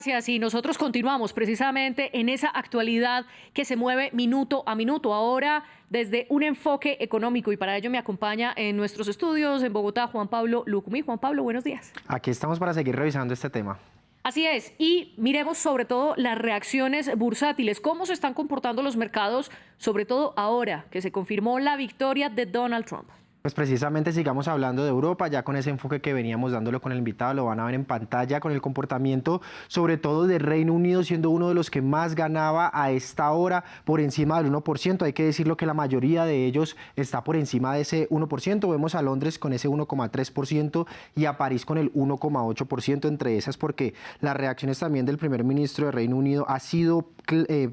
Gracias. Y nosotros continuamos precisamente en esa actualidad que se mueve minuto a minuto, ahora desde un enfoque económico. Y para ello me acompaña en nuestros estudios en Bogotá Juan Pablo Lucumí. Juan Pablo, buenos días. Aquí estamos para seguir revisando este tema. Así es, y miremos sobre todo las reacciones bursátiles, cómo se están comportando los mercados, sobre todo ahora que se confirmó la victoria de Donald Trump. Pues precisamente sigamos hablando de Europa, ya con ese enfoque que veníamos dándolo con el invitado, lo van a ver en pantalla, con el comportamiento sobre todo de Reino Unido, siendo uno de los que más ganaba a esta hora, por encima del 1%. Hay que decirlo que la mayoría de ellos está por encima de ese 1%. Vemos a Londres con ese 1,3% y a París con el 1,8%, entre esas porque las reacciones también del primer ministro de Reino Unido ha sido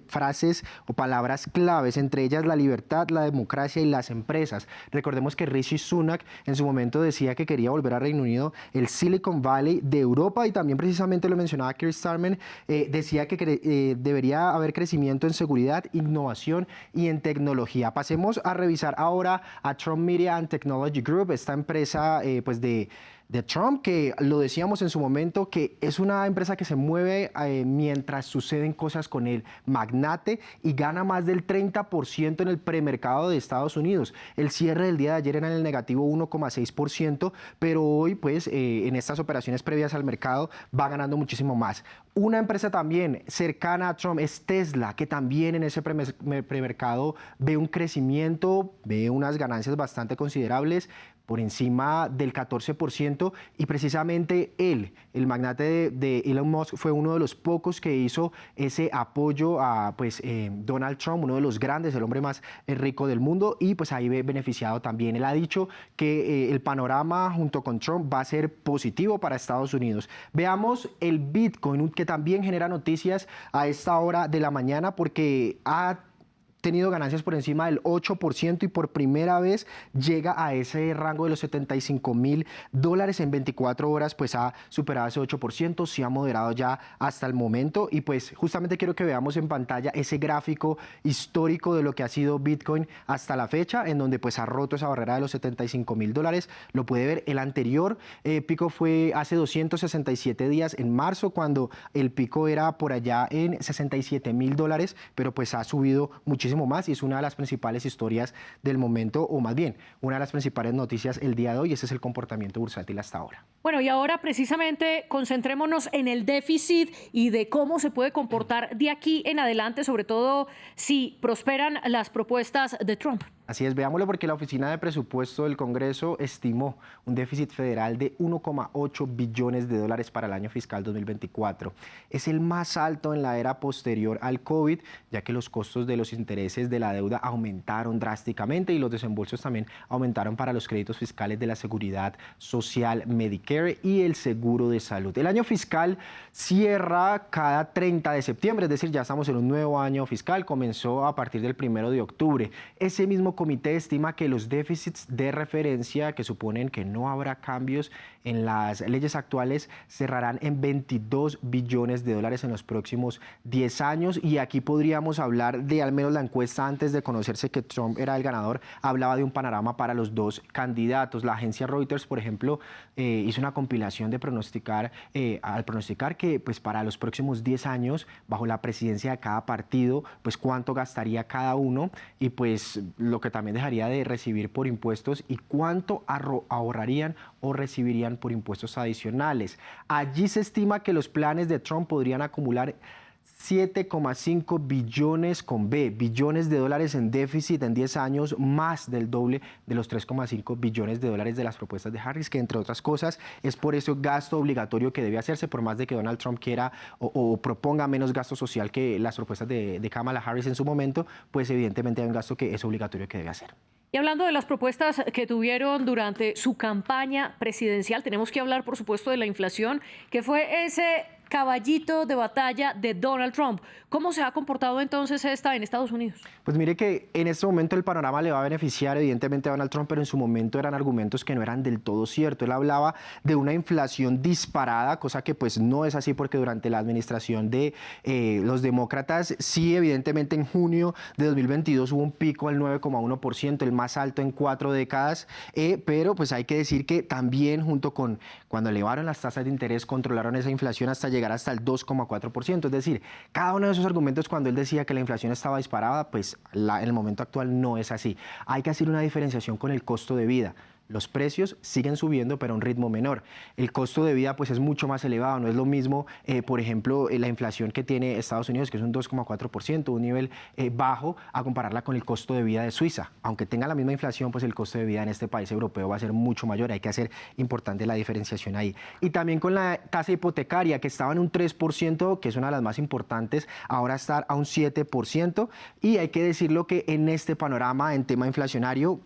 frases o palabras claves, entre ellas la libertad, la democracia y las empresas. Recordemos que Rishi Sunak en su momento decía que quería volver a Reino Unido el Silicon Valley de Europa, y también precisamente lo mencionaba Keir Starmer, decía que debería haber crecimiento en seguridad, innovación y en tecnología. Pasemos a revisar ahora a Trump Media and Technology Group, esta empresa pues de Trump, que lo decíamos en su momento, que es una empresa que se mueve mientras suceden cosas con el magnate y gana más del 30% en el premercado de Estados Unidos. El cierre del día de ayer era en el negativo 1,6%, pero hoy pues en estas operaciones previas al mercado va ganando muchísimo más. Una empresa también cercana a Trump es Tesla, que también en ese premercado ve un crecimiento, ve unas ganancias bastante considerables, por encima del 14%, y precisamente él, el magnate de Elon Musk, fue uno de los pocos que hizo ese apoyo a Donald Trump, uno de los grandes, el hombre más rico del mundo, y pues ahí ve beneficiado también. Él ha dicho que el panorama junto con Trump va a ser positivo para Estados Unidos. Veamos el Bitcoin, que también genera noticias a esta hora de la mañana porque ha tenido ganancias por encima del 8% y por primera vez llega a ese rango de los $75,000 en 24 horas, pues ha superado ese 8%, se ha moderado ya hasta el momento, y pues justamente quiero que veamos en pantalla ese gráfico histórico de lo que ha sido Bitcoin hasta la fecha, en donde pues ha roto esa barrera de los $75,000. Lo puede ver, el anterior pico fue hace 267 días, en marzo, cuando el pico era por allá en $67,000, pero pues ha subido muchísimo más y es una de las principales historias del momento, o más bien, una de las principales noticias el día de hoy. Ese es el comportamiento bursátil hasta ahora. Bueno, y ahora precisamente concentrémonos en el déficit y de cómo se puede comportar de aquí en adelante, sobre todo si prosperan las propuestas de Trump. Así es, veámoslo, porque la Oficina de Presupuesto del Congreso estimó un déficit federal de $1,8 billones para el año fiscal 2024. Es el más alto en la era posterior al COVID, ya que los costos de los intereses de la deuda aumentaron drásticamente y los desembolsos también aumentaron para los créditos fiscales de la Seguridad Social, Medicare y el Seguro de Salud. El año fiscal cierra cada 30 de septiembre, es decir, ya estamos en un nuevo año fiscal, comenzó a partir del 1 de octubre. Ese mismo comité estima que los déficits de referencia, que suponen que no habrá cambios en las leyes actuales, cerrarán en $22 billones en los próximos 10 años. Y aquí podríamos hablar de, al menos la encuesta antes de conocerse que Trump era el ganador, hablaba de un panorama para los dos candidatos. La agencia Reuters, por ejemplo, hizo una compilación de al pronosticar que pues para los próximos 10 años, bajo la presidencia de cada partido, pues cuánto gastaría cada uno, y pues lo que también dejaría de recibir por impuestos, y cuánto ahorrarían o recibirían por impuestos adicionales. Allí se estima que los planes de Trump podrían acumular 7,5 billones billones de dólares en déficit en 10 años, más del doble de los 3,5 billones de dólares de las propuestas de Harris, que entre otras cosas es por ese gasto obligatorio que debe hacerse, por más de que Donald Trump quiera o proponga menos gasto social que las propuestas de Kamala Harris en su momento, pues evidentemente hay un gasto que es obligatorio que debe hacer. Y hablando de las propuestas que tuvieron durante su campaña presidencial, tenemos que hablar, por supuesto, de la inflación, que fue ese caballito de batalla de Donald Trump. ¿Cómo se ha comportado entonces esta en Estados Unidos? Pues mire que en este momento el panorama le va a beneficiar evidentemente a Donald Trump, pero en su momento eran argumentos que no eran del todo ciertos. Él hablaba de una inflación disparada, cosa que pues no es así, porque durante la administración de los demócratas, sí, evidentemente en junio de 2022 hubo un pico al 9,1%, el más alto en 4 décadas, pero pues hay que decir que también junto con cuando elevaron las tasas de interés, controlaron esa inflación hasta llegar llegar hasta el 2,4%. Es decir, cada uno de esos argumentos cuando él decía que la inflación estaba disparada, pues en el momento actual no es así. Hay que hacer una diferenciación con el costo de vida. Los precios siguen subiendo, pero a un ritmo menor. El costo de vida pues es mucho más elevado. No es lo mismo, por ejemplo, la inflación que tiene Estados Unidos, que es un 2,4%, un nivel bajo, a compararla con el costo de vida de Suiza. Aunque tenga la misma inflación, pues el costo de vida en este país europeo va a ser mucho mayor. Hay que hacer importante la diferenciación ahí. Y también con la tasa hipotecaria, que estaba en un 3%, que es una de las más importantes, ahora está a un 7%. Y hay que decirlo que en este panorama, en tema inflacionario,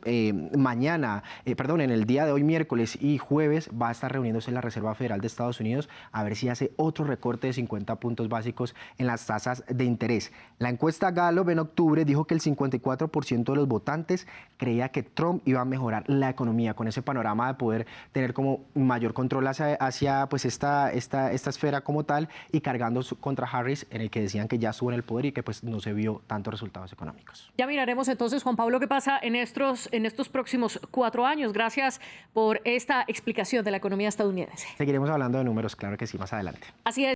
en el día de hoy, miércoles y jueves, va a estar reuniéndose la Reserva Federal de Estados Unidos a ver si hace otro recorte de 50 puntos básicos en las tasas de interés. La encuesta Gallup en octubre dijo que el 54% de los votantes creía que Trump iba a mejorar la economía con ese panorama de poder tener como mayor control hacia pues esta esfera como tal, y cargando contra Harris, en el que decían que ya estuvo en el poder y que pues no se vio tantos resultados económicos. Ya miraremos entonces, Juan Pablo, qué pasa en estos próximos 4 años. Gracias por esta explicación de la economía estadounidense. Seguiremos hablando de números, claro que sí, más adelante. Así es.